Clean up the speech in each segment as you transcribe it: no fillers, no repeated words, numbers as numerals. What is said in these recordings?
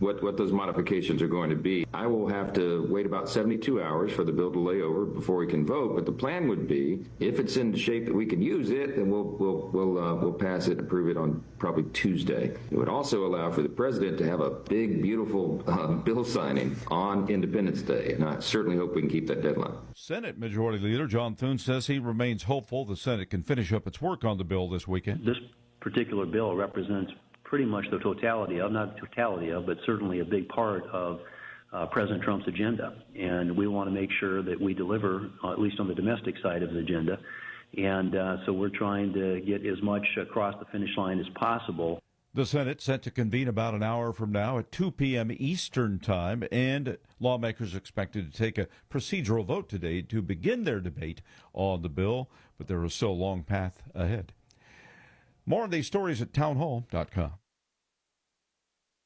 what those modifications are going to be. I will have to wait about 72 hours for the bill to lay over before we can vote. But the plan would be, if it's in shape that we can use it, then we'll pass it and approve it on probably Tuesday. It would also allow for the president to have a big, beautiful bill signing on Independence Day, and I certainly hope we can keep that deadline. Senate Majority Leader John Thune says he remains hopeful the Senate can finish up its work on the bill this weekend. This particular bill represents pretty much the totality of, not the totality of, but certainly a big part of President Trump's agenda. And we want to make sure that we deliver, at least on the domestic side of the agenda. And so we're trying to get as much across the finish line as possible. The Senate set to convene about an hour from now at 2 p.m. Eastern Time, and lawmakers expected to take a procedural vote today to begin their debate on the bill, but there is still a long path ahead. More on these stories at townhall.com.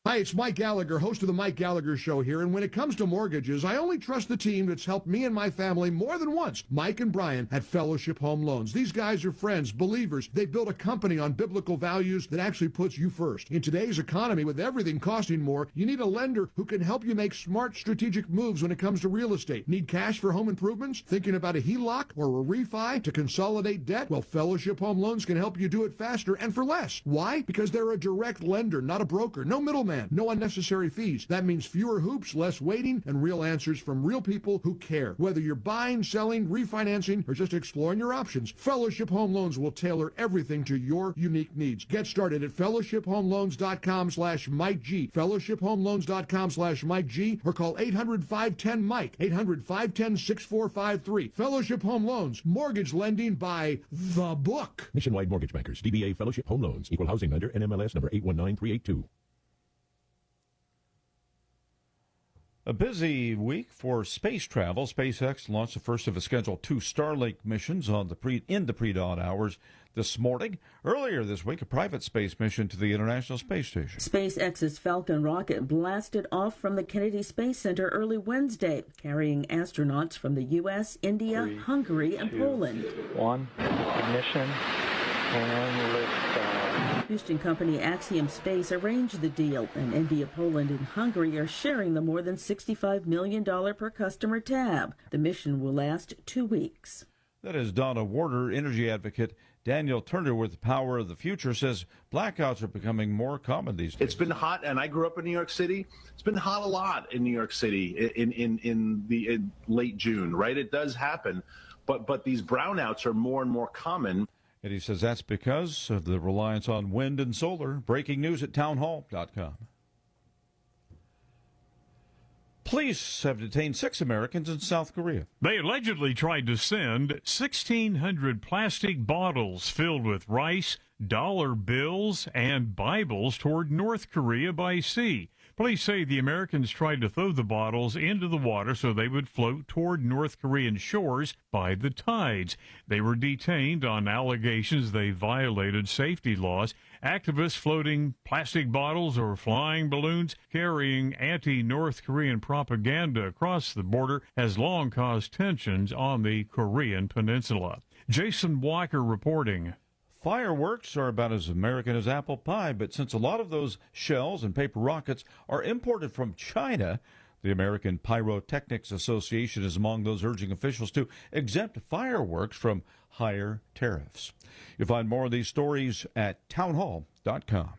Hi, it's Mike Gallagher, host of the Mike Gallagher Show here, and when it comes to mortgages, I only trust the team that's helped me and my family more than once, Mike and Brian at Fellowship Home Loans. These guys are friends, believers. They built a company on biblical values that actually puts you first. In today's economy, with everything costing more, you need a lender who can help you make smart, strategic moves when it comes to real estate. Need cash for home improvements? Thinking about a HELOC or a refi to consolidate debt? Well, Fellowship Home Loans can help you do it faster and for less. Why? Because they're a direct lender, not a broker. No middleman. No unnecessary fees. That means fewer hoops, less waiting, and real answers from real people who care. Whether you're buying, selling, refinancing, or just exploring your options, Fellowship Home Loans will tailor everything to your unique needs. Get started at fellowshiphomeloans.com/Mike G. fellowshiphomeloans.com/Mike G. or call 800-510-MIKE. 800-510-6453. Fellowship Home Loans. Mortgage lending by the book. Nationwide Mortgage Bankers. DBA Fellowship Home Loans. Equal housing lender. NMLS number 819382. A busy week for space travel. SpaceX launched the first of a scheduled 2 Starlink missions in the pre-dawn hours this morning. Earlier this week, a private space mission to the International Space Station. SpaceX's Falcon rocket blasted off from the Kennedy Space Center early Wednesday, carrying astronauts from the U.S., India, Hungary, and Poland. 1, ignition, and liftoff. Houston company Axiom Space arranged the deal, and India, Poland, and Hungary are sharing the more than $65 million per customer tab. The mission will last 2 weeks. That is Donna Warder, energy advocate. Daniel Turner with Power of the Future says blackouts are becoming more common these days. It's been hot, and I grew up in New York City. It's been hot a lot in New York City in late June, right? It does happen, but these brownouts are more and more common. And he says that's because of the reliance on wind and solar. Breaking news at townhall.com. Police have detained 6 Americans in South Korea. They allegedly tried to send 1,600 plastic bottles filled with rice, dollar bills, and Bibles toward North Korea by sea. Police say the Americans tried to throw the bottles into the water so they would float toward North Korean shores by the tides. They were detained on allegations they violated safety laws. Activists floating plastic bottles or flying balloons carrying anti-North Korean propaganda across the border has long caused tensions on the Korean peninsula. Jason Walker reporting. Fireworks are about as American as apple pie, but since a lot of those shells and paper rockets are imported from China, the American Pyrotechnics Association is among those urging officials to exempt fireworks from higher tariffs. You'll find more of these stories at townhall.com.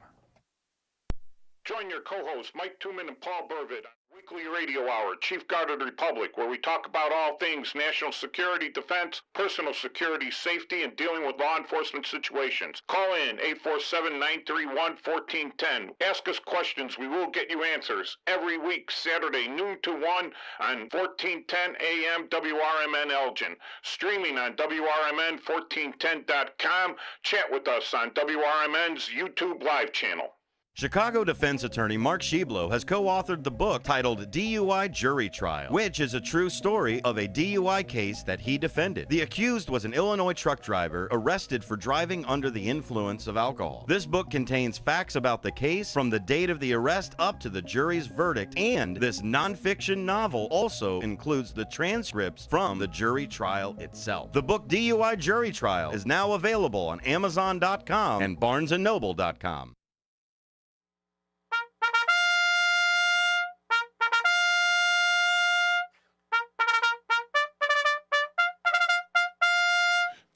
Join your co-hosts Mike Tooman and Paul Burvitt on Weekly Radio Hour, Chief Guard of the Republic, where we talk about all things national security, defense, personal security, safety, and dealing with law enforcement situations. Call in 847-931-1410. Ask us questions. We will get you answers. Every week, Saturday, noon to 1 on 1410 AM WRMN Elgin. Streaming on WRMN1410.com. Chat with us on WRMN's YouTube Live channel. Chicago defense attorney Mark Schieblo has co-authored the book titled DUI Jury Trial, which is a true story of a DUI case that he defended. The accused was an Illinois truck driver arrested for driving under the influence of alcohol. This book contains facts about the case from the date of the arrest up to the jury's verdict, and this nonfiction novel also includes the transcripts from the jury trial itself. The book DUI Jury Trial is now available on Amazon.com and BarnesandNoble.com.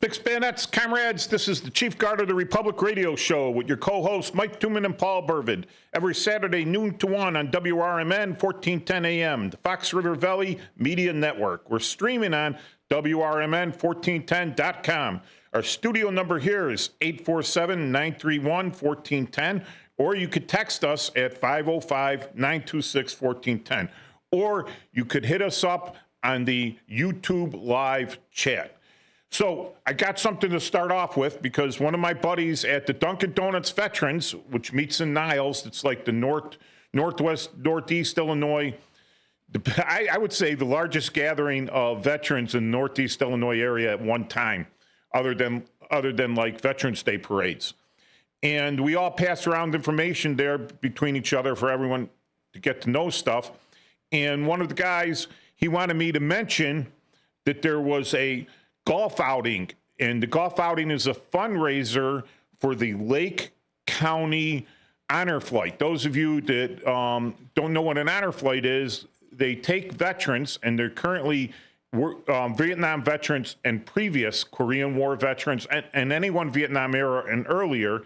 Fix bayonets, comrades. This is the Chief Guard of the Republic radio show with your co-hosts Mike Tuman and Paul Burvid. Every Saturday, noon to 1 on WRMN, 1410 AM, the Fox River Valley Media Network. We're streaming on WRMN1410.com. Our studio number here is 847-931-1410, or you could text us at 505-926-1410, or you could hit us up on the YouTube live chat. So I got something to start off with because one of my buddies at the Dunkin' Donuts Veterans, which meets in Niles, it's like the northeast Illinois, I would say the largest gathering of veterans in the northeast Illinois area at one time, other than like Veterans Day parades. And we all pass around information there between each other for everyone to get to know stuff. And one of the guys, he wanted me to mention that there was a golf outing, and the golf outing is a fundraiser for the Lake County Honor Flight. Those of you that don't know what an honor flight is, they take veterans, and they're currently Vietnam veterans and previous Korean War veterans, and anyone Vietnam era and earlier.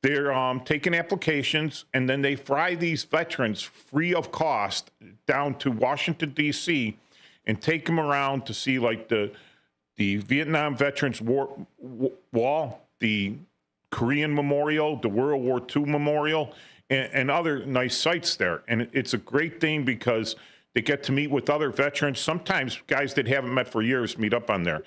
They're taking applications, and then they fly these veterans free of cost down to Washington, D.C., and take them around to see like the Vietnam Veterans Wall, the Korean Memorial, the World War II Memorial, and other nice sites there. And it's a great thing because they get to meet with other veterans. Sometimes guys that haven't met for years meet up on there.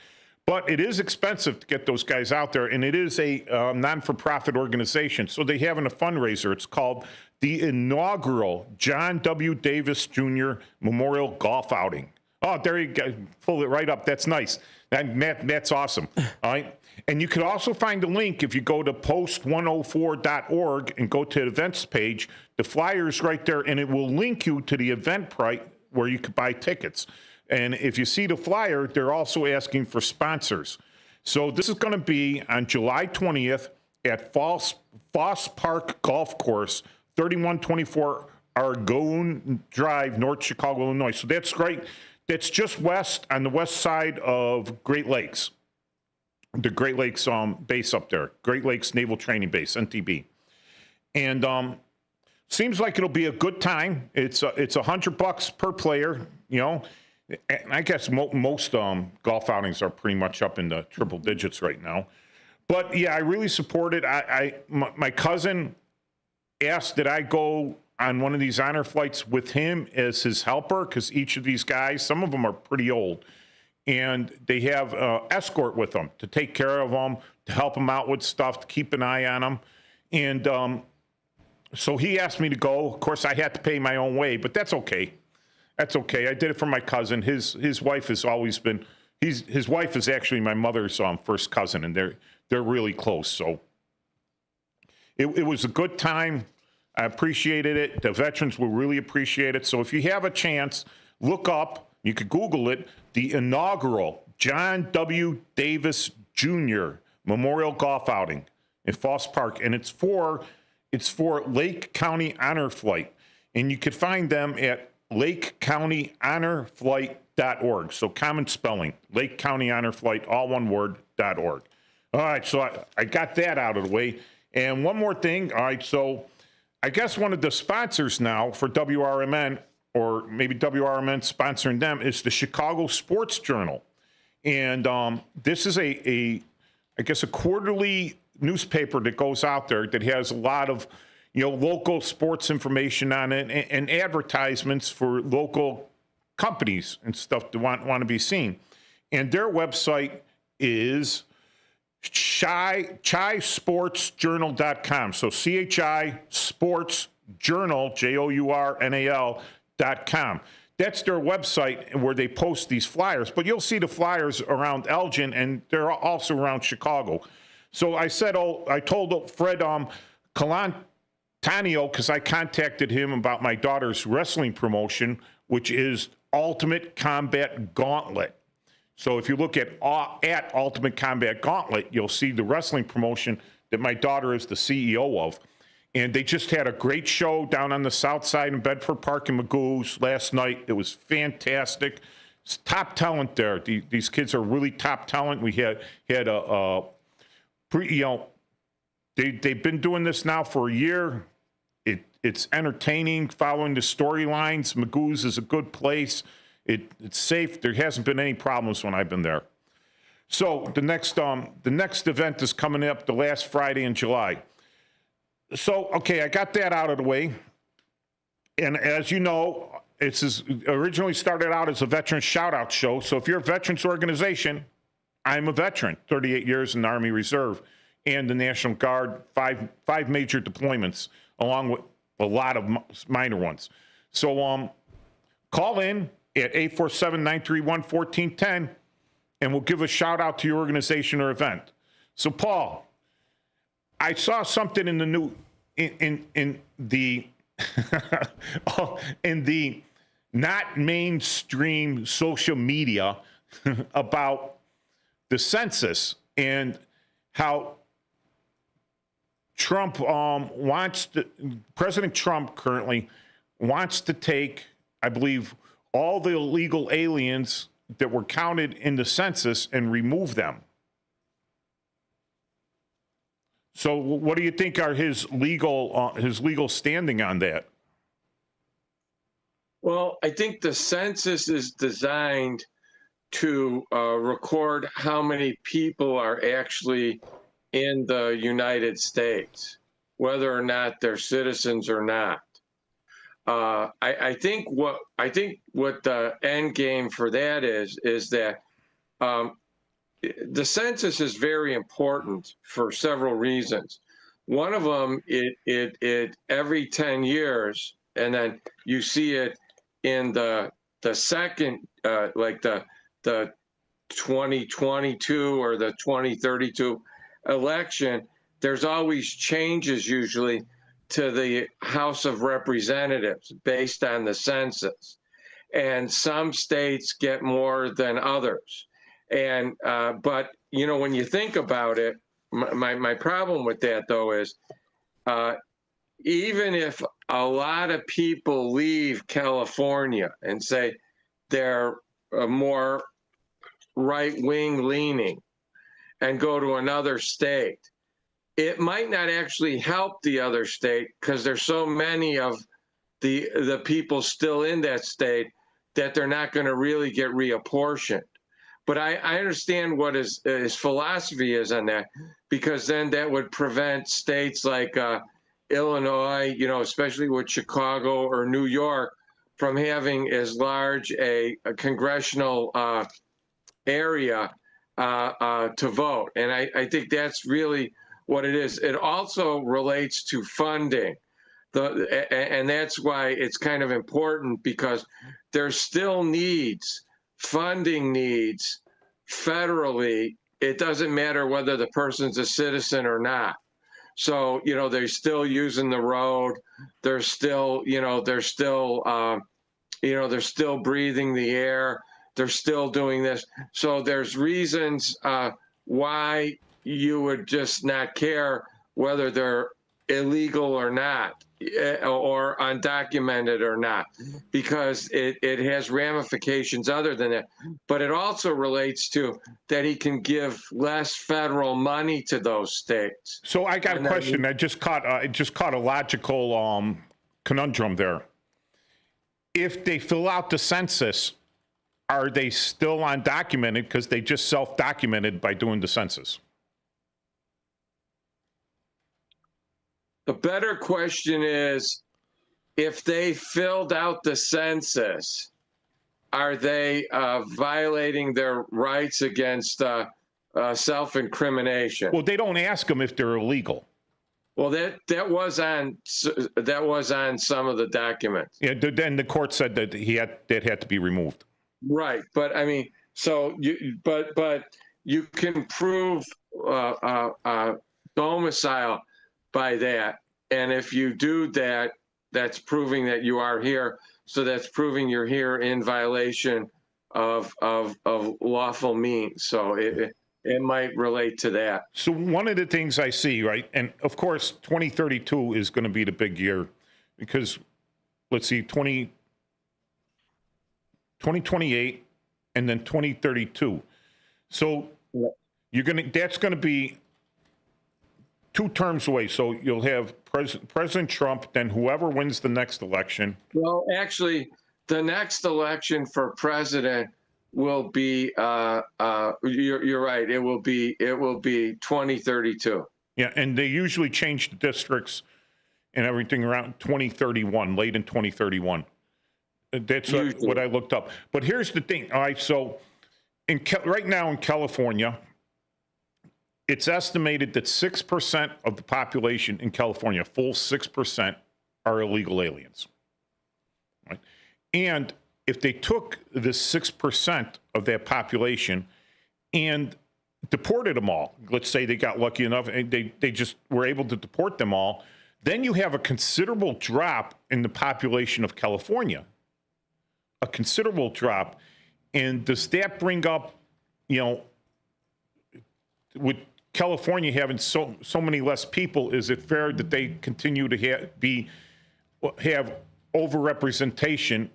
But it is expensive to get those guys out there, and it is a non-for-profit organization. So they have a fundraiser. It's called the inaugural John W. Davis Jr. Memorial Golf Outing. Oh, there you go. Pull it right up. That's nice. That's awesome. All right. And you can also find a link if you go to post104.org and go to the events page. The flyer's right there, and it will link you to the Eventbrite where you could buy tickets. And if you see the flyer, they're also asking for sponsors. So this is going to be on July 20th at Foss Park Golf Course, 3124 Argonne Drive, North Chicago, Illinois. So that's great. That's just west on the west side of Great Lakes, the Great Lakes base up there, Great Lakes Naval Training Base, NTB. And seems like it'll be a good time. It's $100 per player, you know. And I guess most golf outings are pretty much up in the triple digits right now. But yeah, I really support it. My cousin asked that I go on one of these honor flights with him as his helper, because each of these guys, some of them are pretty old, and they have escort with them to take care of them, to help them out with stuff, to keep an eye on them. And so he asked me to go. Of course, I had to pay my own way, but that's okay. That's okay. I did it for my cousin. His wife has always been, his wife is actually my mother's first cousin, and they're really close. So it was a good time. I appreciated it. The veterans will really appreciate it. So if you have a chance, look up, you could Google it, the inaugural John W. Davis Jr. Memorial Golf Outing in Foss Park. And it's for Lake County Honor Flight. And you could find them at LakeCountyHonorFlight.org. So common spelling, Lake County Honor Flight, all one word, .org. All right, so I got that out of the way. And one more thing. All right, so I guess one of the sponsors now for WRMN, or maybe WRMN sponsoring them, is the Chicago Sports Journal. And this is I guess a quarterly newspaper that goes out there that has a lot of, local sports information on it and advertisements for local companies and stuff that want to be seen. And their website is ChiSportsJournal.com. So CHI Sports Journal, JOURNAL.com. That's their website where they post these flyers. But you'll see the flyers around Elgin, and they're also around Chicago. So I told Fred Calantanio, because I contacted him about my daughter's wrestling promotion, which is Ultimate Combat Gauntlet. So if you look at Ultimate Combat Gauntlet, you'll see the wrestling promotion that my daughter is the CEO of. And they just had a great show down on the south side in Bedford Park in Magoo's last night. It was fantastic. It's top talent there. These kids are really top talent. We had they've been doing this now for a year. It's entertaining, following the storylines. Magoo's is a good place. It's safe. There hasn't been any problems when I've been there. So the next event is coming up the last Friday in July. So, okay, I got that out of the way. And as you know, it's originally started out as a veteran shout-out show. So if you're a veterans organization, I'm a veteran, 38 years in the Army Reserve and the National Guard, five major deployments, along with a lot of minor ones. So call in at 847-931-1410, and we'll give a shout-out to your organization or event. So, Paul, I saw something in the new in the in the not mainstream social media about the census and how Trump President Trump currently wants to take, I believe, all the illegal aliens that were counted in the census and remove them. So what do you think are his legal standing on that? Well, I think the census is designed to record how many people are actually in the United States, whether or not they're citizens or not. I think what the end game for that is that the census is very important for several reasons. One of them, it every 10 years, and then you see it in the second, like the 2022 or the 2032 election, there's always changes usually to the House of Representatives based on the census. And some states get more than others. And but you know, when you think about it, my problem with that though is even if a lot of people leave California and say they're more right-wing leaning and go to another state, it might not actually help the other state because there's so many of the people still in that state that they're not going to really get reapportioned. But I understand what his philosophy is on that, because then that would prevent states like Illinois, you know, especially with Chicago or New York, from having as large a congressional area to vote. And I think that's really what it is. It also relates to funding. And that's why it's kind of important, because there's still funding needs federally. It doesn't matter whether the person's a citizen or not. So, you know, they're still using the road. They're still, they're still breathing the air. They're still doing this. So there's reasons why you would just not care whether they're illegal or not, or undocumented or not, because it has ramifications other than that. But it also relates to that he can give less federal money to those states. So I got a question. I just caught a logical conundrum there. If they fill out the census, are they still undocumented because they just self-documented by doing the census? The better question is, if they filled out the census, are they violating their rights against self-incrimination? Well, they don't ask them if they're illegal. Well, that was on some of the documents. Yeah, then the court said that that had to be removed. Right, but I mean, so but you can prove domicile by that, and if you do that, that's proving that you are here. So that's proving you're here in violation of lawful means. So it might relate to that. So one of the things I see, right, and of course 2032 is going to be the big year, because let's see, 2028 and then 2032. So that's going to be 2 terms away. So you'll have President Trump, then whoever wins the next election. Well, actually, the next election for president will be. You're right. It will be 2032. Yeah, and they usually change the districts and everything around 2031, late in 2031. That's what I looked up. But here's the thing. All right, so right now in California, it's estimated that 6% of the population in California, full 6%, are illegal aliens. Right? And if they took the 6% of that population and deported them all, let's say they got lucky enough and they just were able to deport them all, then you have a considerable drop in the population of California. A considerable drop. And does that bring up, with California having so many less people, is it fair that they continue to have overrepresentation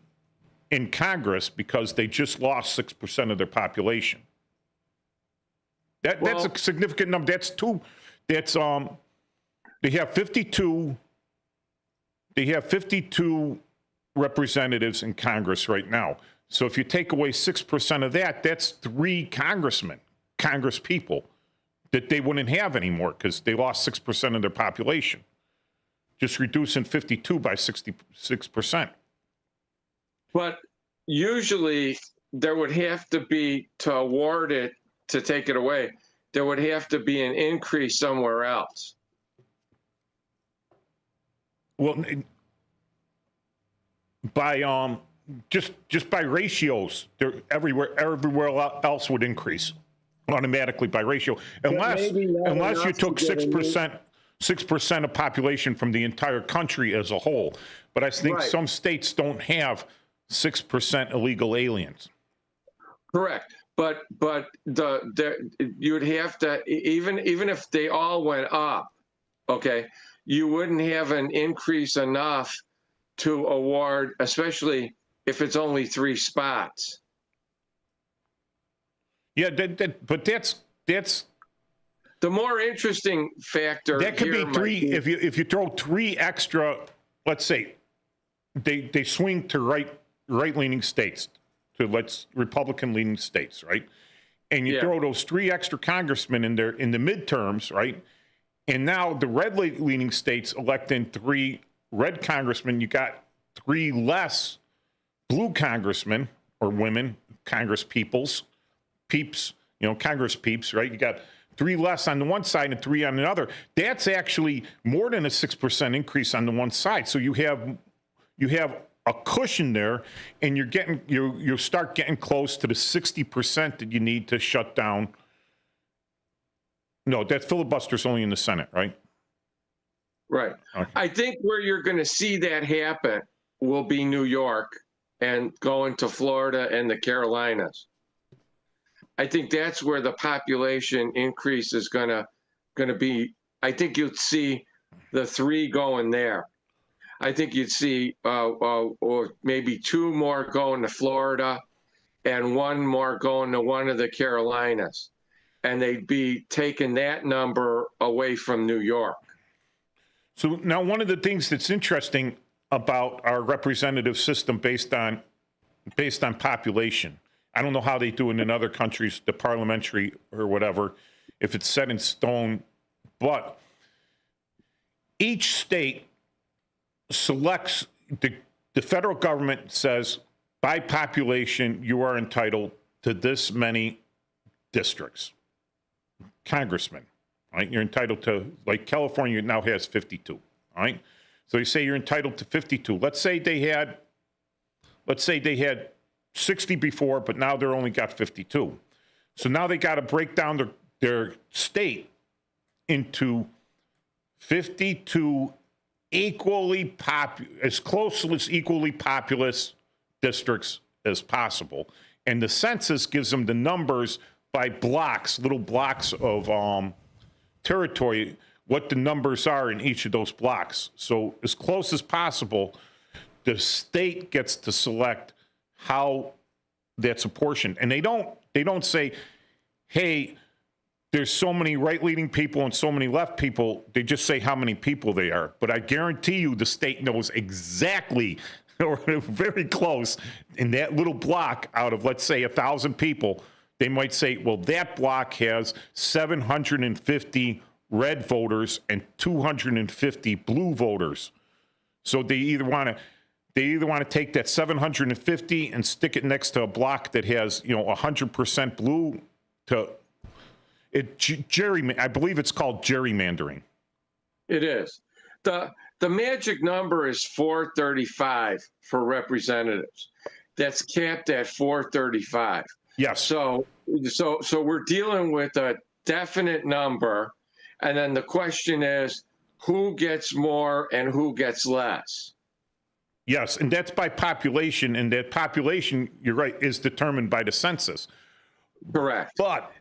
in Congress because they just lost 6% of their population? That's a significant number. They have 52 representatives in Congress right now. So if you take away 6% of that, that's 3 Congress people that they wouldn't have anymore because they lost 6% of their population. Just reducing 52 by 66%. But usually there would have to be, to award it, to take it away, there would have to be an increase somewhere else. Well, by just by ratios, everywhere else would increase automatically by ratio, unless you took 6% of population from the entire country as a whole. But I think some states don't have 6% illegal aliens. Correct. But you'd have to, even if they all went up, okay, you wouldn't have an increase enough to award, especially if it's only 3 spots. Yeah, but that's the more interesting factor. That could be 3 if you throw 3 extra. Let's say they swing to right-leaning states, to Republican-leaning states, right? And you throw those 3 extra congressmen in there in the midterms, right? And now the red-leaning states elect in 3 red congressmen. You got 3 less blue congressmen or women, Congress peeps, Congress peeps, right? You got 3 less on the one side and 3 on the other. That's actually more than a 6% increase on the one side. So you have a cushion there, and you start getting close to the 60% that you need to shut down. No, that filibuster's only in the Senate, right? Right. Okay. I think where you're going to see that happen will be New York and going to Florida and the Carolinas. I think that's where the population increase is going to be. I think you'd see the 3 going there. I think you'd see or maybe 2 more going to Florida and 1 more going to one of the Carolinas. And they'd be taking that number away from New York. So now one of the things that's interesting about our representative system based on population, I don't know how they do it in other countries, the parliamentary or whatever, if it's set in stone, but each state selects, the federal government says, by population, you are entitled to this many districts, congressmen, right? You're entitled to, like California now has 52, all right? So you say you're entitled to 52. Let's say they had 60 before, but now they're only got 52. So now they got to break down their state into 52 as close as equally populous districts as possible. And the census gives them the numbers by blocks, little blocks of territory, what the numbers are in each of those blocks. So as close as possible, the state gets to select how that's apportioned. And they don't say, hey, there's so many right-leaning people and so many left people. They just say how many people they are. But I guarantee you the state knows exactly, or very close, in that little block out of, let's say, 1,000 people, they might say, well, that block has 750 red voters and 250 blue voters. So they either want to take that 750 and stick it next to a block that has 100% blue. I believe it's called gerrymandering. It is. The magic number is 435 for representatives. That's capped at 435. Yes. So we're dealing with a definite number, and then the question is who gets more and who gets less. Yes, and that's by population, and that population, you're right, is determined by the census. Correct. But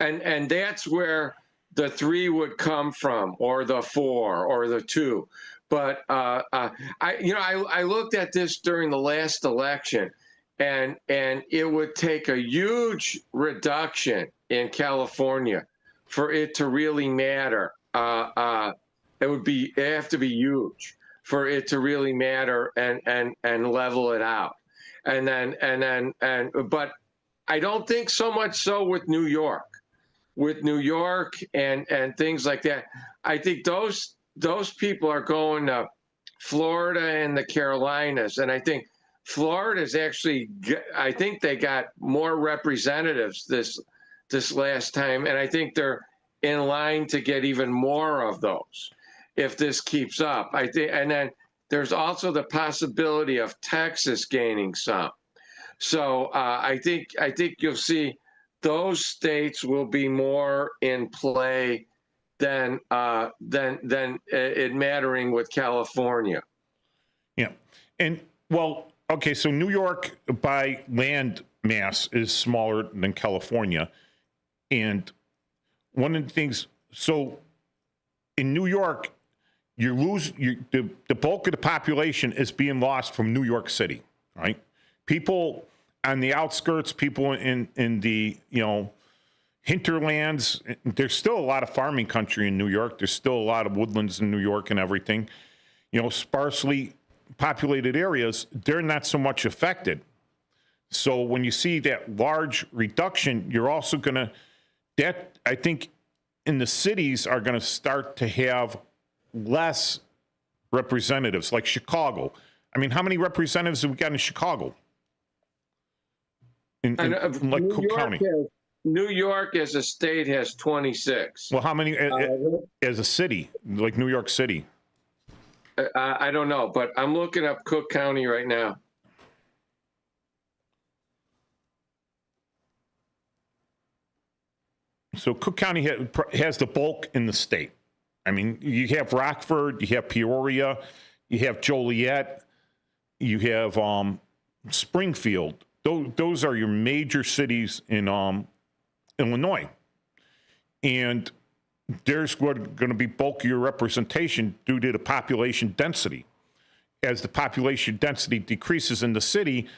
and that's where the 3 would come from, or the 4, or the 2. But I looked at this during the last election, and it would take a huge reduction in California for it to really matter. It have to be huge for it to really matter and level it out. But I don't think so much so with New York. With New York and things like that, I think those people are going to Florida and the Carolinas, and I think Florida's actually, I think they got more representatives this last time, and I think they're in line to get even more of those if this keeps up. I think, and then there's also the possibility of Texas gaining some. So I think you'll see those states will be more in play than it mattering with California. Yeah, and well, okay, so New York by land mass is smaller than California, and one of the things, so in New York, the bulk of the population is being lost from New York City, right? People on the outskirts, people in the hinterlands. There's still a lot of farming country in New York. There's still a lot of woodlands in New York and everything. Sparsely populated areas, they're not so much affected. So when you see that large reduction, you're also going to, I think in the cities are going to start to have less representatives, like Chicago. I mean, how many representatives have we got in Chicago? In like Cook County. New York as a state has 26. Well, how many as a city, like New York City? I don't know, but I'm looking up Cook County right now. So Cook County has the bulk in the state. I mean, you have Rockford, you have Peoria, you have Joliet, you have Springfield. Those are your major cities in Illinois. And there's going to be bulkier representation due to the population density. As the population density decreases in the city,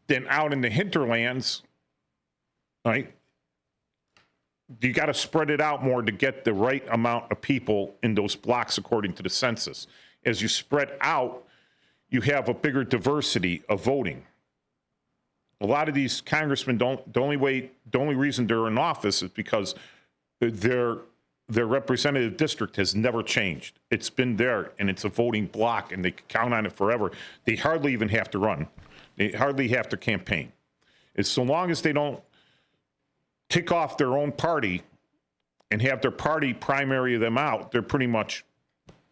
then out in the hinterlands, right, you got to spread it out more to get the right amount of people in those blocks according to the census. As you spread out, you have a bigger diversity of voting. A lot of these congressmen the only reason they're in office is because their representative district has never changed. It's been there, and it's a voting block, and they can count on it forever. They hardly even have to run. They hardly have to campaign. It's so long as they don't tick off their own party and have their party primary them out, they're pretty much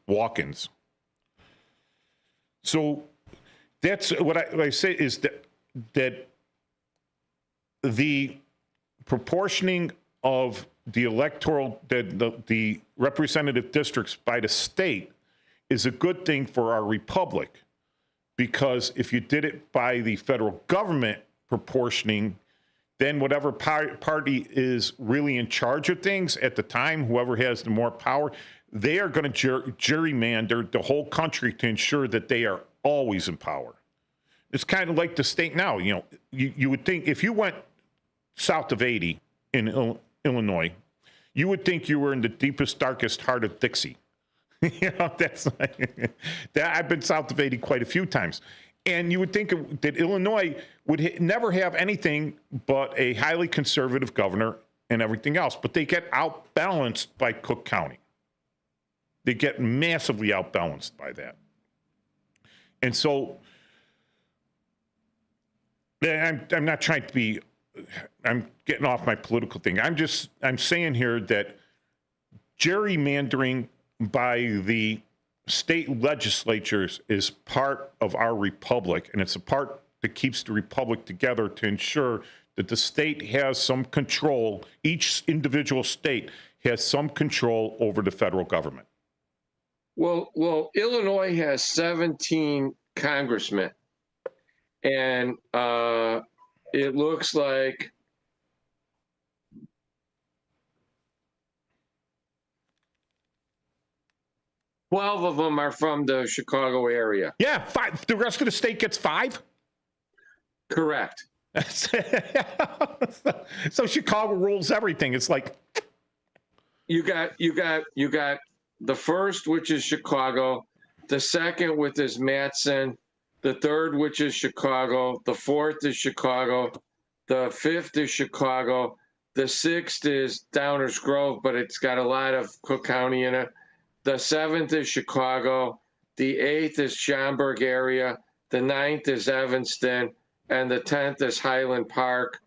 walk-ins. So that's what I say is that the proportioning of the electoral, the representative districts by the state is a good thing for our republic, because if you did it by the federal government proportioning, then whatever party is really in charge of things at the time, whoever has the more power, they are going to gerrymander the whole country to ensure that they are always in power. It's kind of like the state now. You know, you would think if you went south of 80 in Illinois, you would think you were in the deepest, darkest heart of Dixie. You know, that's like, that. I've been south of 80 quite a few times. And you would think that Illinois would never have anything but a highly conservative governor and everything else. But they get outbalanced by Cook County. They get massively outbalanced by that. And so I'm not trying to be, I'm getting off my political thing. I'm saying here that gerrymandering by the state legislatures is part of our republic, and it's a part that keeps the republic together to ensure that the state has some control, each individual state has some control over the federal government. Well, Illinois has 17 congressmen, and it looks like $12 of them are from the Chicago area. Yeah, 5. The rest of the state gets 5? Correct. So Chicago rules everything. It's like you got the first, which is Chicago, the second, which is Matson, the third, which is Chicago, the fourth is Chicago, the fifth is Chicago, the sixth is Downers Grove, but it's got a lot of Cook County in it. The seventh is Chicago, the eighth is Schaumburg area, the ninth is Evanston, and the 10th is Highland Park,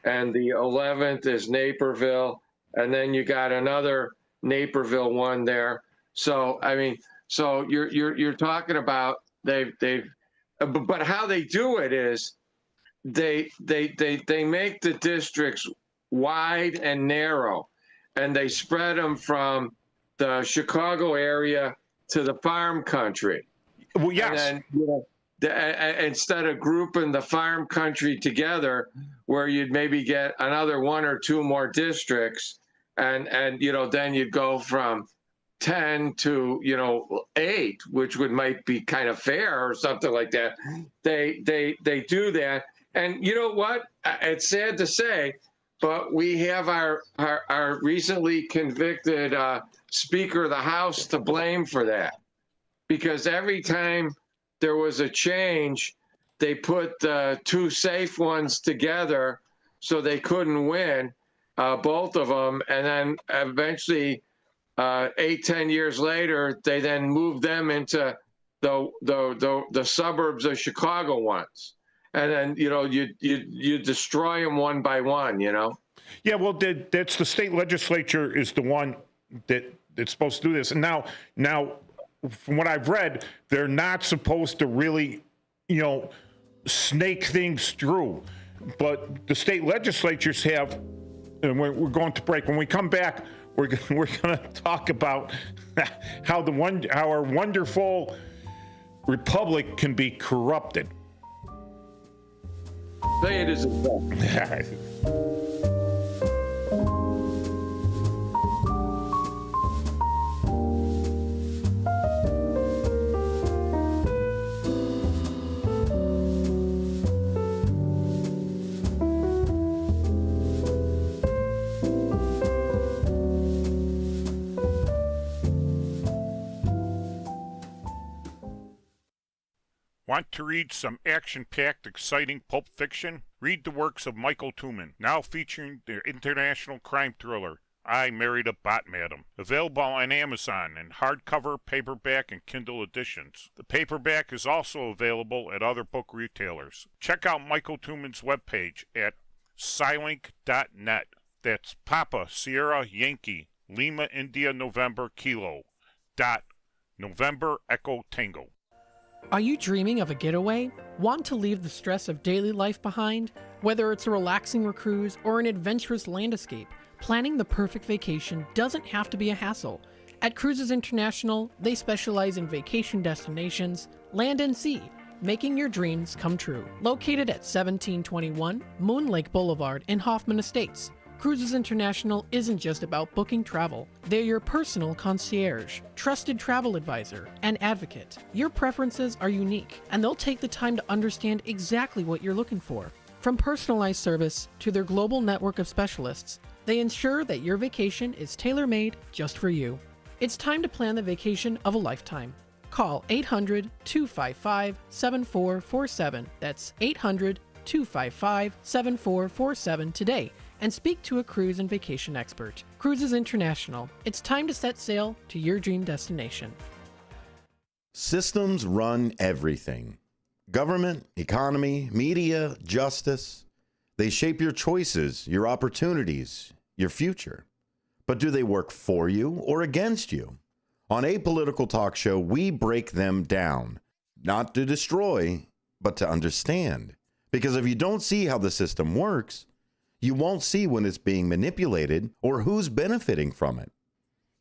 and the 11th is Naperville, and then you got another Naperville one there. So I mean, so you're talking about they've but how they do it is they make the districts wide and narrow, and they spread them from the Chicago area to the farm country. Well, yes. And then, instead of grouping the farm country together, where you'd maybe get another 1 or 2 more districts, and then you'd go from 10 to 8, which might be kind of fair or something like that. They do that, and you know what? It's sad to say, but we have our recently convicted Speaker of the House to blame for that, because every time there was a change, they put the 2 safe ones together so they couldn't win, both of them, and then eventually 8-10 years later they then moved them into the suburbs of Chicago ones, and then you destroy them one by one. Yeah, well, that's the state legislature is the one that's supposed to do this. And now, from what I've read, they're not supposed to really, snake things through. But the state legislatures have, and we're going to break. When we come back, we're going to talk about how our wonderful republic can be corrupted. Say it is a Want to read some action-packed, exciting pulp fiction? Read the works of Michael Tooman, now featuring the international crime thriller, I Married a Bot Madam. Available on Amazon in hardcover, paperback, and Kindle editions. The paperback is also available at other book retailers. Check out Michael Tooman's webpage at Scilink.net. That's Papa, Sierra, Yankee, Lima, India, November, Kilo, dot, November, Echo, Tango. Are you dreaming of a getaway? Want to leave the stress of daily life behind? Whether it's a relaxing cruise or an adventurous land escape, planning the perfect vacation doesn't have to be a hassle. At Cruises International, they specialize in vacation destinations, land and sea, making your dreams come true. Located at 1721 Moon Lake Boulevard in Hoffman Estates. Cruises International isn't just about booking travel. They're your personal concierge, trusted travel advisor, and advocate. Your preferences are unique, and they'll take the time to understand exactly what you're looking for. From personalized service to their global network of specialists, they ensure that your vacation is tailor-made just for you. It's time to plan the vacation of a lifetime. Call 800-255-7447. That's 800-255-7447 today and speak to a cruise and vacation expert. Cruises International. It's time to set sail to your dream destination. Systems run everything. Government, economy, media, justice. They shape your choices, your opportunities, your future. But do they work for you or against you? On Apolitical Talk Show, we break them down, not to destroy, but to understand. Because if you don't see how the system works, you won't see when it's being manipulated or who's benefiting from it.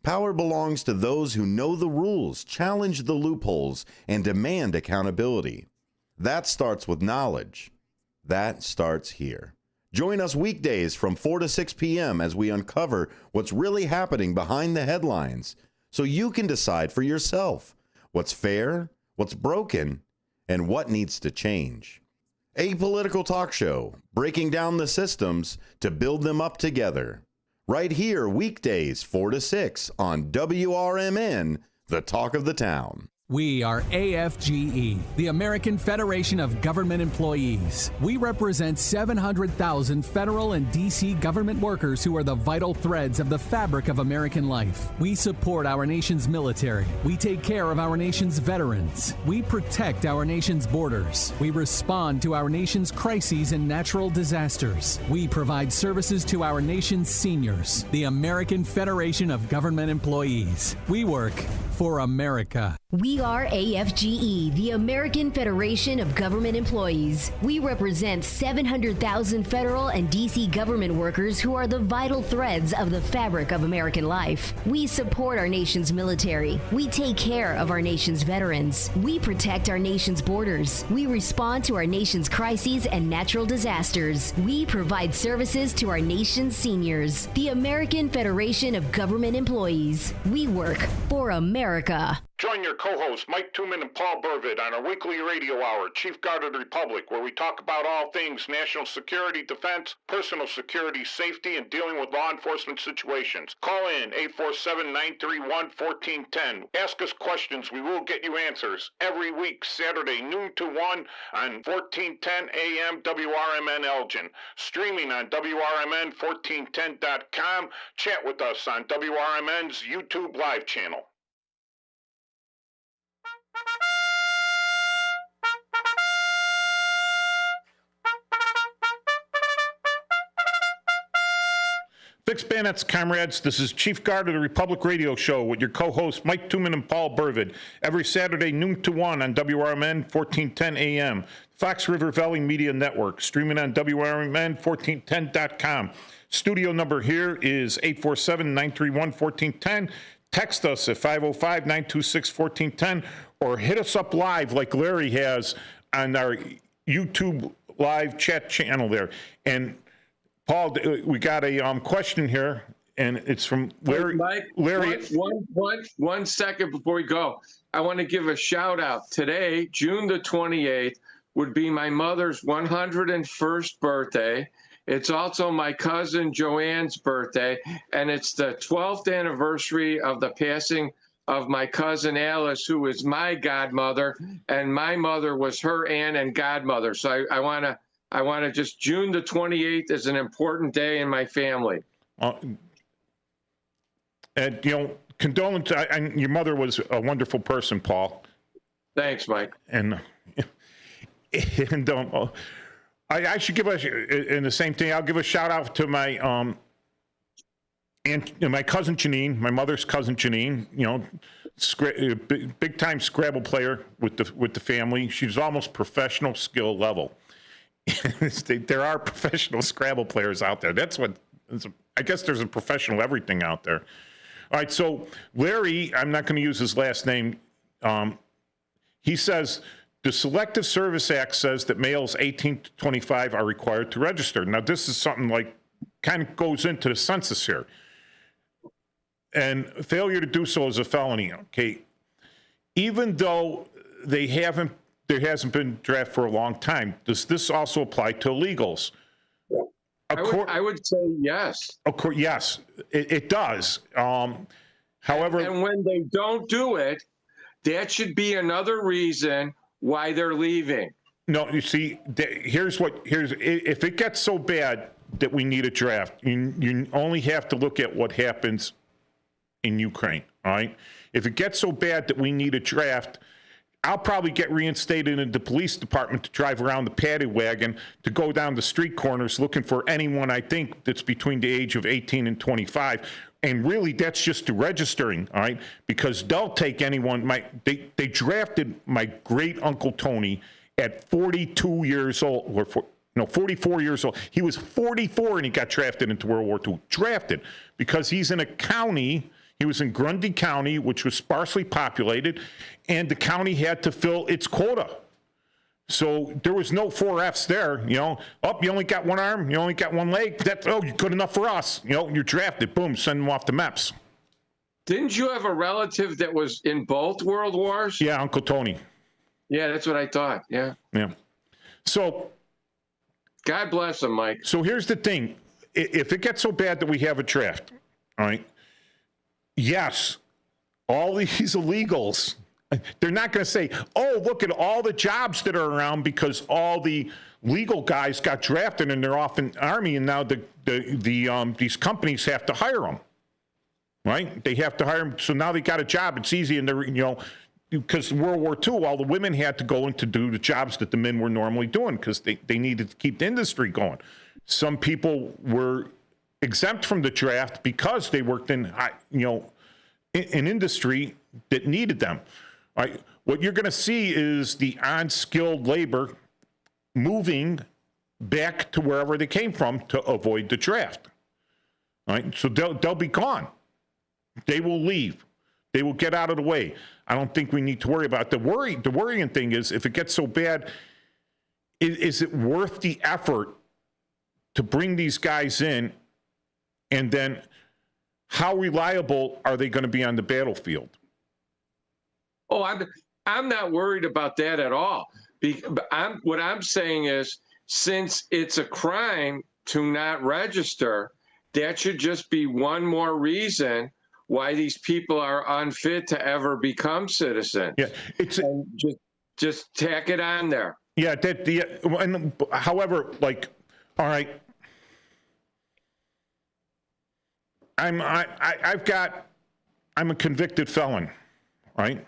Power belongs to those who know the rules, challenge the loopholes, and demand accountability. That starts with knowledge. That starts here. Join us weekdays from 4 to 6 p.m. as we uncover what's really happening behind the headlines so you can decide for yourself what's fair, what's broken, and what needs to change. Apolitical Talk Show, breaking down the systems to build them up together. Right here, weekdays 4 to 6 on WRMN, the talk of the town. We are AFGE, the American Federation of Government Employees. We represent 700,000 federal and D.C. government workers who are the vital threads of the fabric of American life. We support our nation's military. We take care of our nation's veterans. We protect our nation's borders. We respond to our nation's crises and natural disasters. We provide services to our nation's seniors. The American Federation of Government Employees. We work for America. We are AFGE, the American Federation of Government Employees. We represent 700,000 federal and D.C. government workers who are the vital threads of the fabric of American life. We support our nation's military. We take care of our nation's veterans. We protect our nation's borders. We respond to our nation's crises and natural disasters. We provide services to our nation's seniors. The American Federation of Government Employees. We work for America. Join your co-hosts Mike Tooman and Paul Burvitt on our weekly radio hour, Chief Guard of the Republic, where we talk about all things national security, defense, personal security, safety, and dealing with law enforcement situations. Call in 847-931-1410. Ask us questions. We will get you answers. Every week, Saturday, noon to 1 on 1410 AM WRMN Elgin. Streaming on WRMN1410.com. Chat with us on WRMN's YouTube live channel. Fixed bayonets, comrades. This is Chief Guard of the Republic Radio Show with your co-hosts Mike Tooman and Paul Burvitt. Every Saturday, noon to 1 on WRMN 1410 AM. Fox River Valley Media Network. Streaming on WRMN1410.com. Studio number here is 847-931-1410. Text us at 505-926-1410 or hit us up live like Larry has on our YouTube live chat channel there. And Paul, we got a question here, and it's from Larry. Mike, Larry, one second before we go. I want to give a shout out. Today, June the 28th, would be my mother's 101st birthday. It's also my cousin Joanne's birthday, and it's the 12th anniversary of the passing of my cousin Alice, who is my godmother, and my mother was her aunt and godmother. So I want to just, June the 28th is an important day in my family. And, condolences. And your mother was a wonderful person, Paul. Thanks, Mike. And I should give in the same thing. I'll give a shout out to my my cousin Janine, my mother's cousin Janine. Big time Scrabble player with the family. She's almost professional skill level. There are professional Scrabble players out there. I guess there's a professional everything out there. All right, so Larry, I'm not going to use his last name. He says, the Selective Service Act says that males 18 to 25 are required to register. Now, this is something like kind of goes into the census here. And failure to do so is a felony, okay? Even though there hasn't been draft for a long time, does this also apply to illegals? I would say yes. Of course, yes, it does. However, and when they don't do it, that should be another reason why they're leaving. No, you see, here's if it gets so bad that we need a draft, you only have to look at what happens in Ukraine, all right? If it gets so bad that we need a draft, I'll probably get reinstated in the police department to drive around the paddy wagon to go down the street corners looking for anyone I think that's between the age of 18 and 25. And really, that's just the registering, all right? Because they'll take anyone. They drafted my great uncle Tony at 42 years old, 44 years old. He was 44 and he got drafted into World War II. Drafted because he's in a county. He was in Grundy County, which was sparsely populated, and the county had to fill its quota. So there was no 4Fs there, you know. Oh, you only got one arm, you only got one leg. You're good enough for us. You know, you're drafted. Boom, send them off the MEPS. Didn't you have a relative that was in both World Wars? Yeah, Uncle Tony. Yeah, that's what I thought. Yeah. Yeah. So, God bless him, Mike. So here's the thing. If it gets so bad that we have a draft, all right, yes, all these illegals, they're not going to say, oh, look at all the jobs that are around because all the legal guys got drafted and they're off in the Army, and now these companies have to hire them, right? They have to hire them. So now they got a job. It's easy. And they're, you know, because in World War II, all the women had to go in to do the jobs that the men were normally doing because they needed to keep the industry going. Some people were exempt from the draft because they worked in, you know, an industry that needed them. Right? What you're going to see is the unskilled labor moving back to wherever they came from to avoid the draft. Right? So they'll be gone. They will leave. They will get out of the way. I don't think we need to worry about it. The worrying thing is if it gets so bad, is it worth the effort to bring these guys in, and then how reliable are they going to be on the battlefield? Oh, I'm not worried about that at all. What I'm saying is, since it's a crime to not register, that should just be one more reason why these people are unfit to ever become citizens. Yeah, just tack it on there. Yeah, and however, like, all right, I'm a convicted felon, right?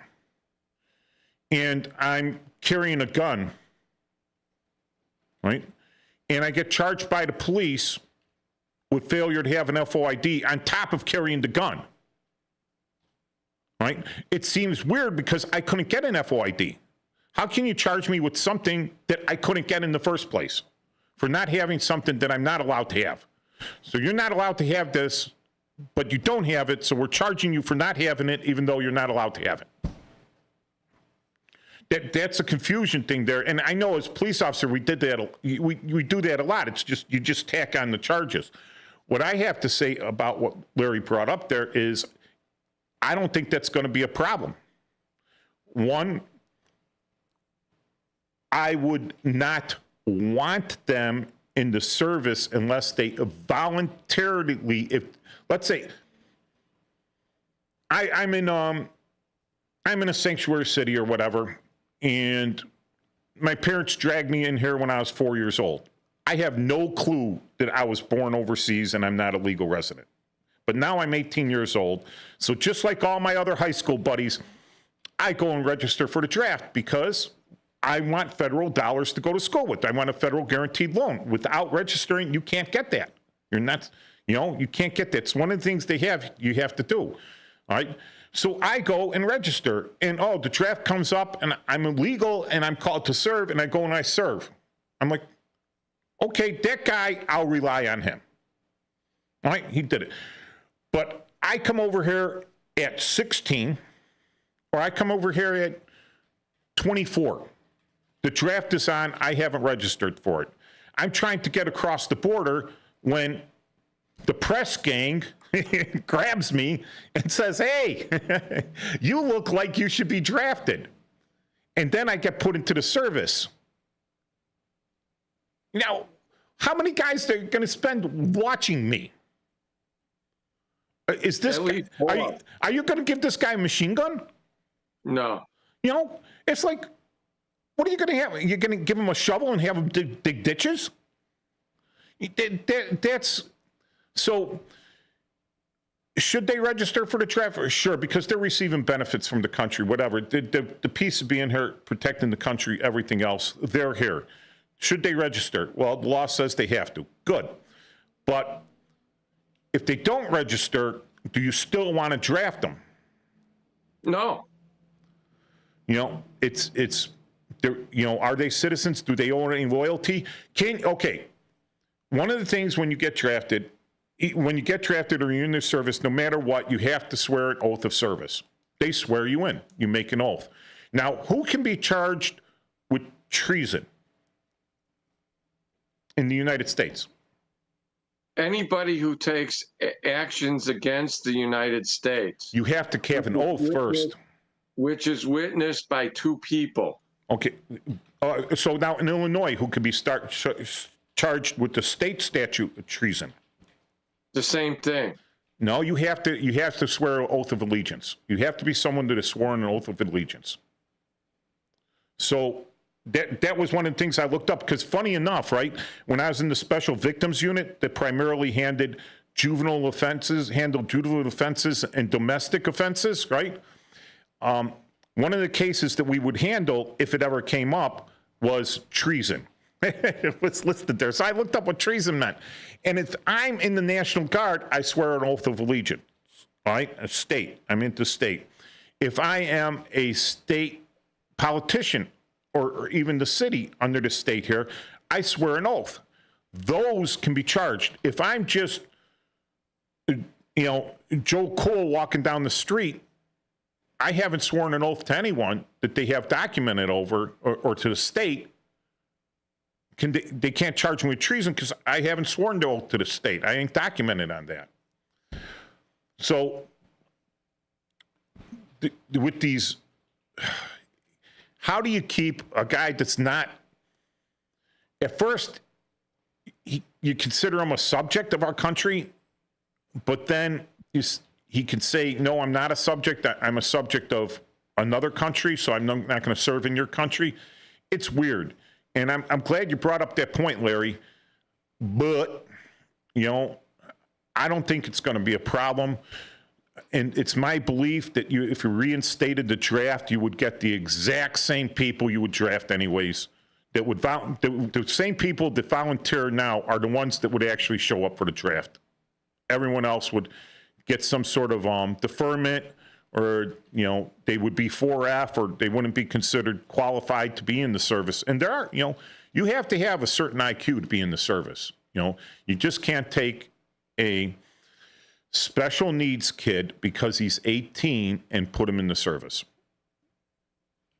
And I'm carrying a gun, right? And I get charged by the police with failure to have an FOID on top of carrying the gun, right? It seems weird because I couldn't get an FOID. How can you charge me with something that I couldn't get in the first place for not having something that I'm not allowed to have? So you're not allowed to have this, but you don't have it, so we're charging you for not having it even though you're not allowed to have it. That's a confusion thing there. And I know as police officer, we did that. We do that a lot. It's just, you just tack on the charges. What I have to say about what Larry brought up there is I don't think that's going to be a problem. One, I would not want them in the service unless they voluntarily, if, let's say, I'm in a sanctuary city or whatever, and my parents dragged me in here when I was 4 years old. I have no clue that I was born overseas and I'm not a legal resident. But now I'm 18 years old. So just like all my other high school buddies, I go and register for the draft because I want federal dollars to go to school with. I want a federal guaranteed loan. Without registering, you can't get that. You're not, you can't get that. It's one of the things you have to do. All right. So I go and register, and the draft comes up, and I'm illegal, and I'm called to serve, and I go and I serve. I'm like, okay, that guy, I'll rely on him. All right, he did it. But I come over here at 16, or I come over here at 24. The draft is on, I haven't registered for it. I'm trying to get across the border when the press gang grabs me and says, hey, you look like you should be drafted. And then I get put into the service. Now, how many guys are going to spend watching me? Is this? Are you going to give this guy a machine gun? No. You know, it's like, what are you going to have? You're going to give him a shovel and have him dig ditches? That's so. Should they register for the draft? Sure, because they're receiving benefits from the country, whatever. The piece of being here, protecting the country, everything else, they're here. Should they register? Well, the law says they have to. Good. But if they don't register, do you still want to draft them? No. You know, it's are they citizens? Do they owe any loyalty? Okay. One of the things when you get drafted or you're in the service, no matter what, you have to swear an oath of service. They swear you in. You make an oath. Now, who can be charged with treason in the United States? Anybody who takes actions against the United States. You have to have an oath first. Which is witnessed by two people. Okay. So now in Illinois, who could be charged with the state statute of treason? The same thing. No, you have to swear an oath of allegiance. You have to be someone that has sworn an oath of allegiance. So that was one of the things I looked up, because funny enough, right, when I was in the special victims unit that primarily handled juvenile offenses and domestic offenses, right? One of the cases that we would handle, if it ever came up, was treason. It was listed there. So I looked up what treason meant. And if I'm in the National Guard, I swear an oath of allegiance, right? A state. I'm into state. If I am a state politician or even the city under the state here, I swear an oath. Those can be charged. If I'm just, Joe Cole walking down the street, I haven't sworn an oath to anyone that they have documented over or to the state. They can't charge me with treason because I haven't sworn the oath to the state. I ain't documented on that. So with these, how do you keep a guy that's not, at first, you consider him a subject of our country, but then he can say, no, I'm not a subject. I'm a subject of another country, so I'm not going to serve in your country. It's weird. And I'm glad you brought up that point, Larry. But, I don't think it's going to be a problem. And it's my belief that if you reinstated the draft, you would get the exact same people you would draft anyways. The same people that volunteer now are the ones that would actually show up for the draft. Everyone else would get some sort of deferment, or they would be 4F, or they wouldn't be considered qualified to be in the service. And there are, you have to have a certain IQ to be in the service. You just can't take a special needs kid because he's 18 and put him in the service.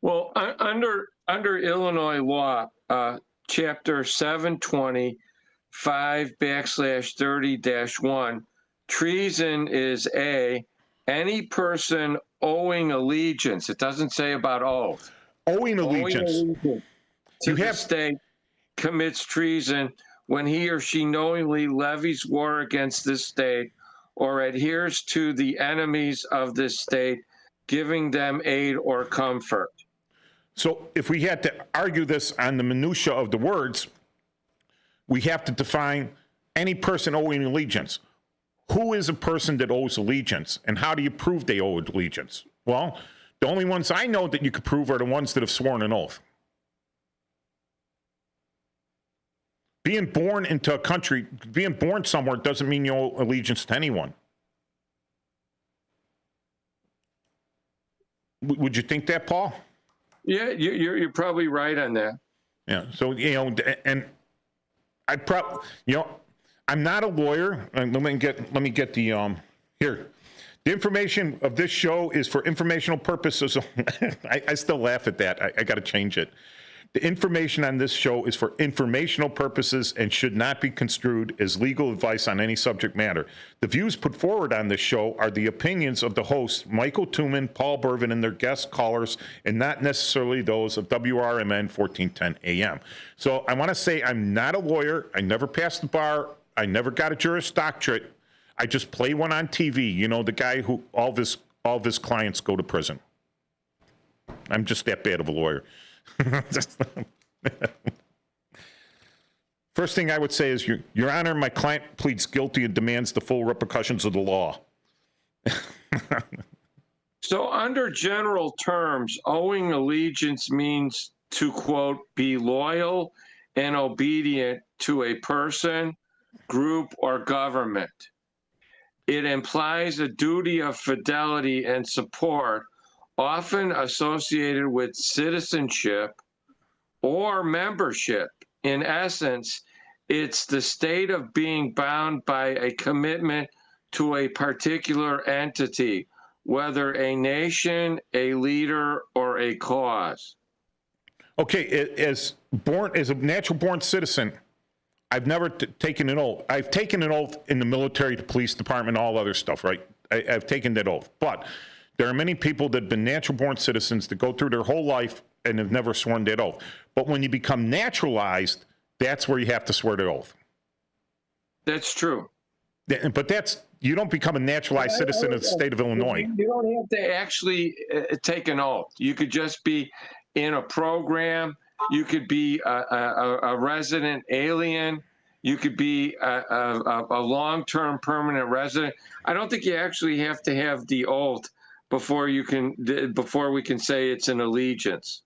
Well, under Illinois law, chapter 720, 5/30-1, treason is any person owing allegiance. It doesn't say about oath. Owing allegiance. To the state commits treason when he or she knowingly levies war against this state or adheres to the enemies of this state, giving them aid or comfort. So if we had to argue this on the minutia of the words, we have to define any person owing allegiance. Who is a person that owes allegiance, and how do you prove they owe allegiance? Well, the only ones I know that you could prove are the ones that have sworn an oath. Being born into a country, being born somewhere doesn't mean you owe allegiance to anyone. Would you think that, Paul? Yeah, you're probably right on that. Yeah. So, and I probably, I'm not a lawyer. Let me get the here. The information of this show is for informational purposes. I still laugh at that. I got to change it. The information on this show is for informational purposes and should not be construed as legal advice on any subject matter. The views put forward on this show are the opinions of the hosts, Michael Tuman, Paul Bervin, and their guest callers, and not necessarily those of WRMN 1410 AM. So I want to say I'm not a lawyer. I never passed the bar. I never got a Juris Doctorate. I just play one on TV. You know, the guy who all of his clients go to prison. I'm just that bad of a lawyer. First thing I would say is, Your Honor, my client pleads guilty and demands the full repercussions of the law. So under general terms, owing allegiance means to, quote, be loyal and obedient to a person, group, or government. It implies a duty of fidelity and support, often associated with citizenship or membership. In essence, it's the state of being bound by a commitment to a particular entity, whether a nation, a leader, or a cause. Okay, as a natural-born citizen, I've never taken an oath. I've taken an oath in the military, the police department, all other stuff, right? I've taken that oath. But there are many people that have been natural-born citizens that go through their whole life and have never sworn that oath. But when you become naturalized, that's where you have to swear the oath. That's true. But you don't become a naturalized citizen of the state of Illinois. You don't have to actually take an oath. You could just be in a program. You could be a resident alien. You could be a long-term permanent resident. I don't think you actually have to have the oath before we can say it's an allegiance.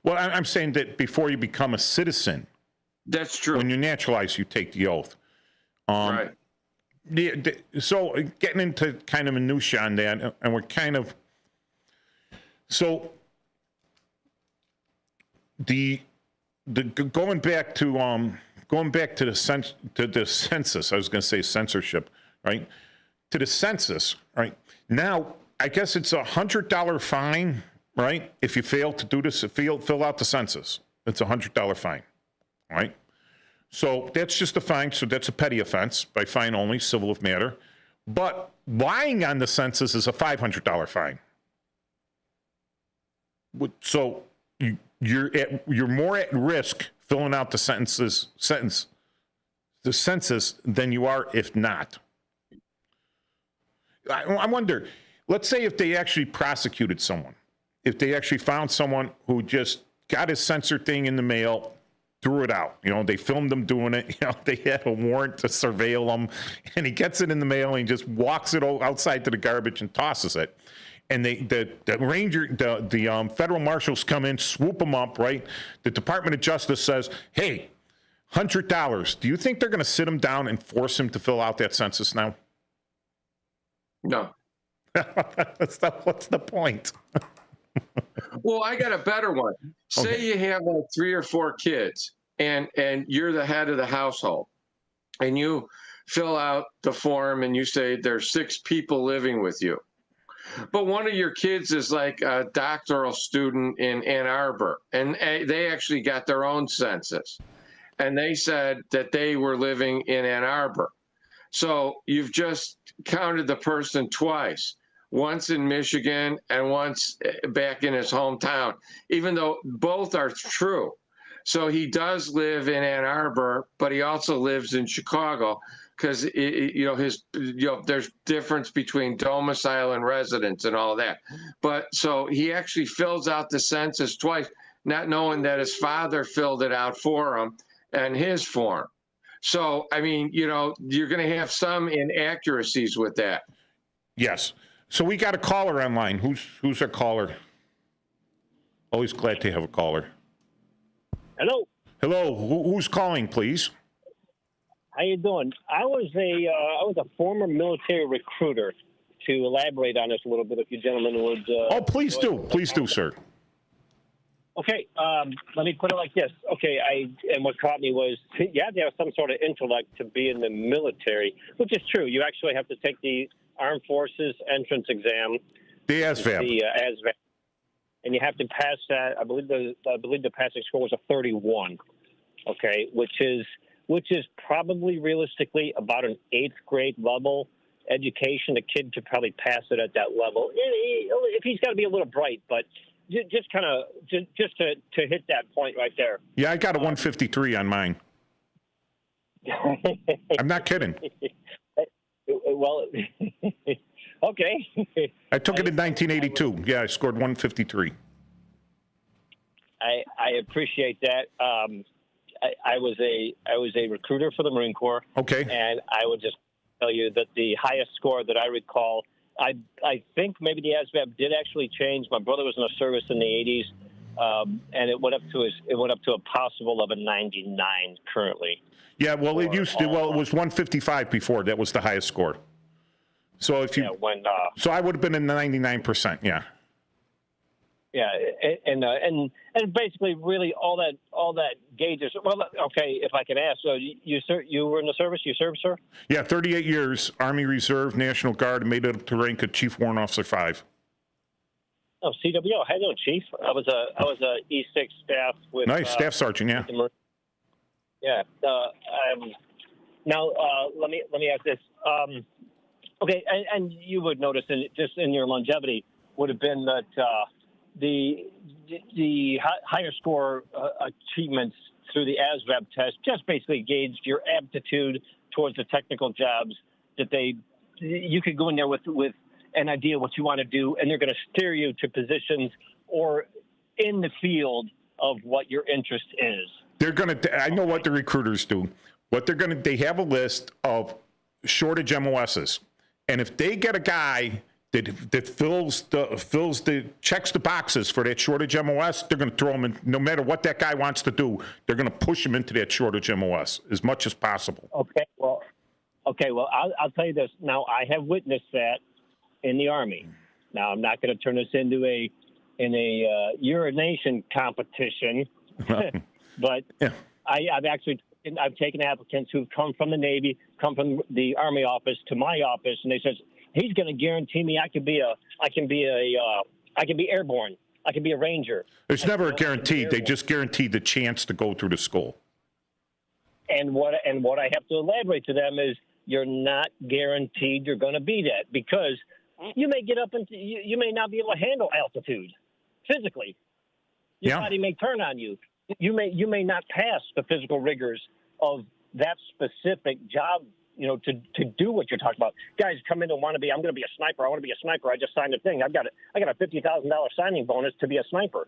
Well, I'm saying that before you become a citizen. That's true. When you're naturalized, you take the oath. Right. So getting into kind of minutia on that, and we're kind of going back to the census. I was going to say censorship, right? To the census, right? Now, I guess it's $100 fine, right? If you fail to do this, fill out the census, it's $100 fine, right? So that's just a fine. So that's a petty offense by fine only, civil of matter. But lying on the census is a $500 fine. So you're more at risk filling out the census than you are if not. I wonder, let's say if they actually prosecuted someone, if they actually found someone who just got his censor thing in the mail, threw it out. You know, they filmed them doing it. You know, they had a warrant to surveil him, and he gets it in the mail and he just walks it outside to the garbage and tosses it. And the federal marshals come in, swoop him up, right? The Department of Justice says, hey, $100. Do you think they're going to sit him down and force him to fill out that census now? No. What's the point? Well, I got a better one. Say you have 3 or 4 kids and you're the head of the household and you fill out the form and you say there's 6 people living with you. But one of your kids is like a doctoral student in Ann Arbor and they actually got their own census and they said that they were living in Ann Arbor. So you've just counted the person twice. Once in Michigan and once back in his hometown, even though both are true. So he does live in Ann Arbor, but he also lives in Chicago because there's difference between domicile and residence and all that. But so he actually fills out the census twice, not knowing that his father filled it out for him and his form. So, I mean, you're going to have some inaccuracies with that. Yes. So we got a caller online. Who's our caller? Always glad to have a caller. Hello. Hello. Who's calling, please? How you doing? I was a former military recruiter. To elaborate on this a little bit, if you gentlemen would. Please do, sir. Okay. Let me put it like this. Okay. And what caught me was you have to have some sort of intellect to be in the military, which is true. You actually have to take the Armed Forces entrance exam. The ASVAB. and you have to pass that. I believe the passing score was a 31. Okay, which is probably realistically about an 8th grade level education. The kid could probably pass it at that level if he's got to be a little bright, but just to hit that point right there. Yeah, I got a 153 on mine. I'm not kidding. Well, okay. I took it in 1982. Yeah, I scored 153. I appreciate that. I was a recruiter for the Marine Corps. Okay. And I would just tell you that the highest score that I recall, I think maybe the ASVAB did actually change. My brother was in the service in the 80s, and it went up to a possible of a 99 currently. Yeah, well, it used to. Well, it was 155 before. That was the highest score. So if you, so I would have been in the 99%. Yeah. Yeah, and basically, really, all that gauges. Well, okay, if I can ask, so you were in the service. You served, sir? Yeah, 38 years, Army Reserve, National Guard, made it up to rank of Chief Warrant Officer 5. Oh, CWO. Hello, Chief. I was a E6 staff with. Nice, Staff Sergeant. Yeah. Yeah. Now, let me ask this. Okay, and you would notice, in your longevity, would have been that the higher score achievements through the ASVAB test just basically gauged your aptitude towards the technical jobs that you could go in there with an idea what you want to do, and they're going to steer you to positions or in the field of what your interest is. They're going to, I know what the recruiters do. They have a list of shortage MOSs. And if they get a guy that checks the boxes for that shortage MOS, they're going to throw him in. No matter what that guy wants to do, they're going to push him into that shortage MOS as much as possible. Okay, well, I'll tell you this. Now, I have witnessed that in the Army. Now, I'm not going to turn this into a urination competition, but yeah. I've taken applicants who've come from the Navy, come from the Army office to my office, and they said, he's going to guarantee me I can be airborne. I can be a Ranger. There's never a guarantee. They just guarantee the chance to go through the school. And what I have to elaborate to them is you're not guaranteed you're going to be that, because you may get up and you may not be able to handle altitude physically. Your body may turn on you. You may not pass the physical rigors of that specific job, to do what you're talking about. Guys come in and I'm going to be a sniper. I want to be a sniper. I just signed a thing. I got a $50,000 signing bonus to be a sniper.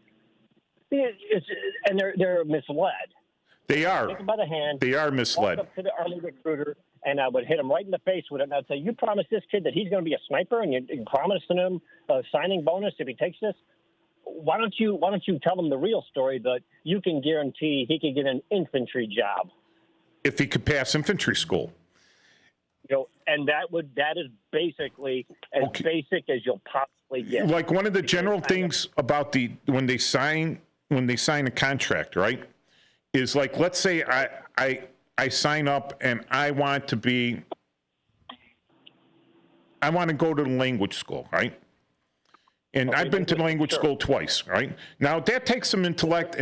And they're misled. They are. Take them by the hand. They are misled. Walk up to the Army recruiter, and I would hit him right in the face with it, and I'd say, "You promised this kid that he's going to be a sniper, and you're promising him a signing bonus if he takes this. Why don't you tell him the real story that you can guarantee he can get an infantry job if he could pass infantry school? And that is basically as basic as you'll possibly get. Like one of the general things about when they sign a contract, right? Is like, let's say I sign up and I want to go to the language school, right? And I've been to the language school twice, right? Now that takes some intellect,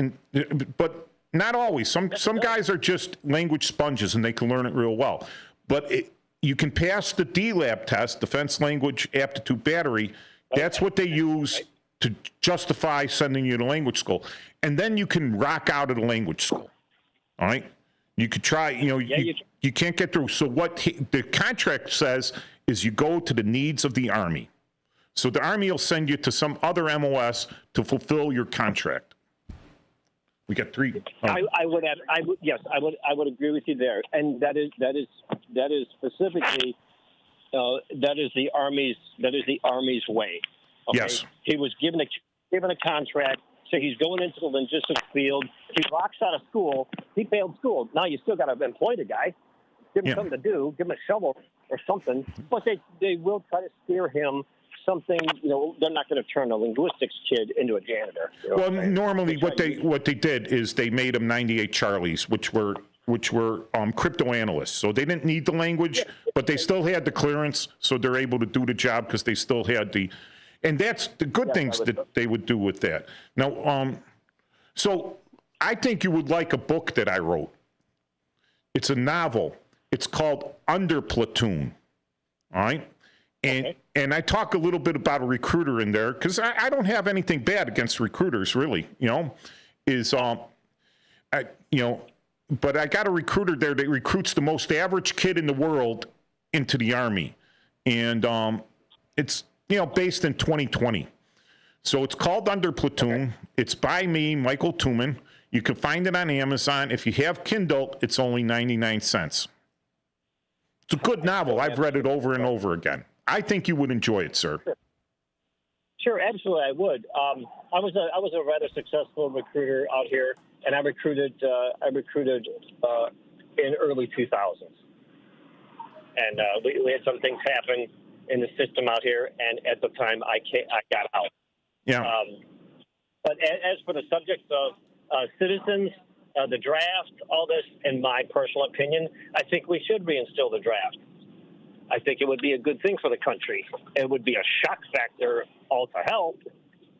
but not always. Some guys are just language sponges and they can learn it real well. But you can pass the DLAB test, Defense Language Aptitude Battery. That's what they use to justify sending you to language school. And then you can rock out of the language school, all right? You could try, you can't get through. So what the contract says is you go to the needs of the Army. So the Army will send you to some other MOS to fulfill your contract. We got three. I would agree with you there, and that is specifically that is the Army's way. Okay? Yes. He was given a contract, so he's going into the logistics field. He walks out of school. He failed school. Now you still got to employ the guy, give him something to do, give him a shovel or something. But they will try to steer him something. They're not going to turn a linguistics kid into a janitor. Well, normally what they did is they made them 98 Charlies, which were crypto analysts. So they didn't need the language, but they still had the clearance, so they're able to do the job because they still had And that's the good things that they would do with that. Now, so I think you would like a book that I wrote. It's a novel. It's called Under Platoon. All right? And I talk a little bit about a recruiter in there, because I don't have anything bad against recruiters, really, but I got a recruiter there that recruits the most average kid in the world into the Army. And it's, based in 2020. So it's called Under Platoon. It's by me, Michael Tuman. You can find it on Amazon. If you have Kindle, it's only 99 cents. It's a good novel. I've read it over and over again. I think you would enjoy it, sir. Sure, absolutely, I would. I was a rather successful recruiter out here, and I recruited in early 2000s, and we had some things happen in the system out here, and at the time I got out. Yeah. But as for the subject of citizens, the draft, all this, in my personal opinion, I think we should reinstill the draft. I think it would be a good thing for the country. It would be a shock factor all to hell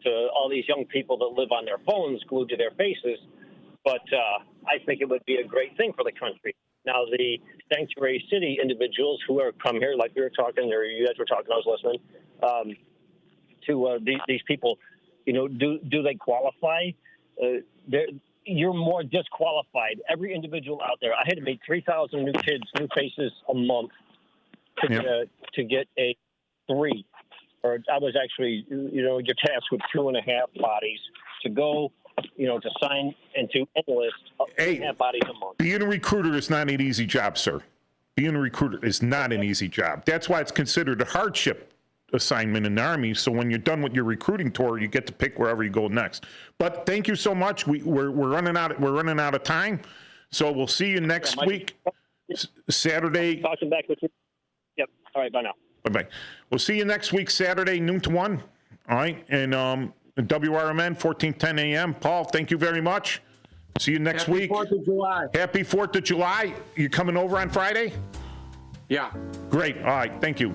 to all these young people that live on their phones glued to their faces. But I think it would be a great thing for the country. Now, the sanctuary city individuals who are come here, like we were talking, or you guys were talking, I was listening, to these people, do they qualify? You're more disqualified. Every individual out there, I had to meet 3,000 new kids, new faces a month to get a 3. Or I was actually, you're tasked with 2.5 bodies to go, to sign and to enlist 2.5 bodies a month. Being a recruiter is not an easy job, sir. Being a recruiter is not an easy job. That's why it's considered a hardship assignment in the Army. So when you're done with your recruiting tour, you get to pick wherever you go next. But thank you so much. We're running out. We're running out of time. So we'll see you next week, Saturday. Talking back with you. Yep. All right. Bye now. Bye-bye. We'll see you next week, Saturday, noon to 1. All right. And WRMN, 1410 a.m. Paul, thank you very much. See you next week. Happy 4th of July. Happy 4th of July. You coming over on Friday? Yeah. Great. All right. Thank you.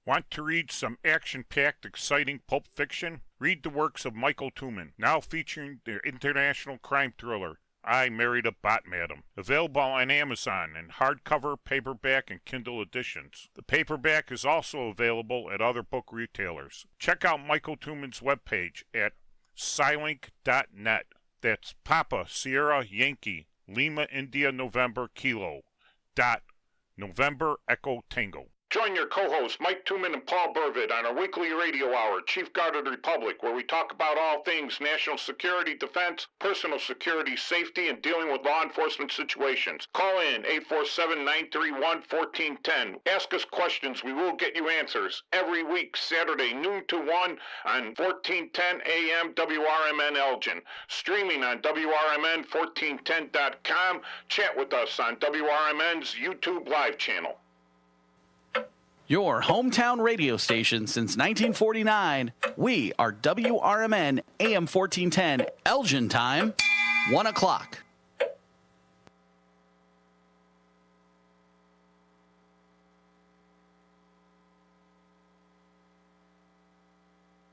Want to read some action-packed, exciting pulp fiction? Read the works of Michael Tuman, now featuring their international crime thriller, I Married a Bot Madam. Available on Amazon in hardcover, paperback, and Kindle editions. The paperback is also available at other book retailers. Check out Michael Tuman's webpage at scilink.net. That's Papa, Sierra, Yankee, Lima, India, November, Kilo, dot, November, Echo, Tango. Join your co-hosts Mike Tuman and Paul Burvitt on our weekly radio hour, Chief Guard of the Republic, where we talk about all things national security, defense, personal security, safety, and dealing with law enforcement situations. Call in 847-931-1410. Ask us questions. We will get you answers. Every week, Saturday, noon to 1 on 1410 AM WRMN Elgin. Streaming on WRMN1410.com. Chat with us on WRMN's YouTube live channel. Your hometown radio station since 1949. We are WRMN AM 1410, Elgin time, 1 o'clock.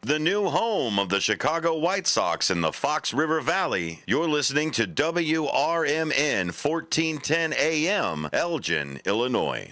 The new home of the Chicago White Sox in the Fox River Valley. You're listening to WRMN 1410 AM, Elgin, Illinois.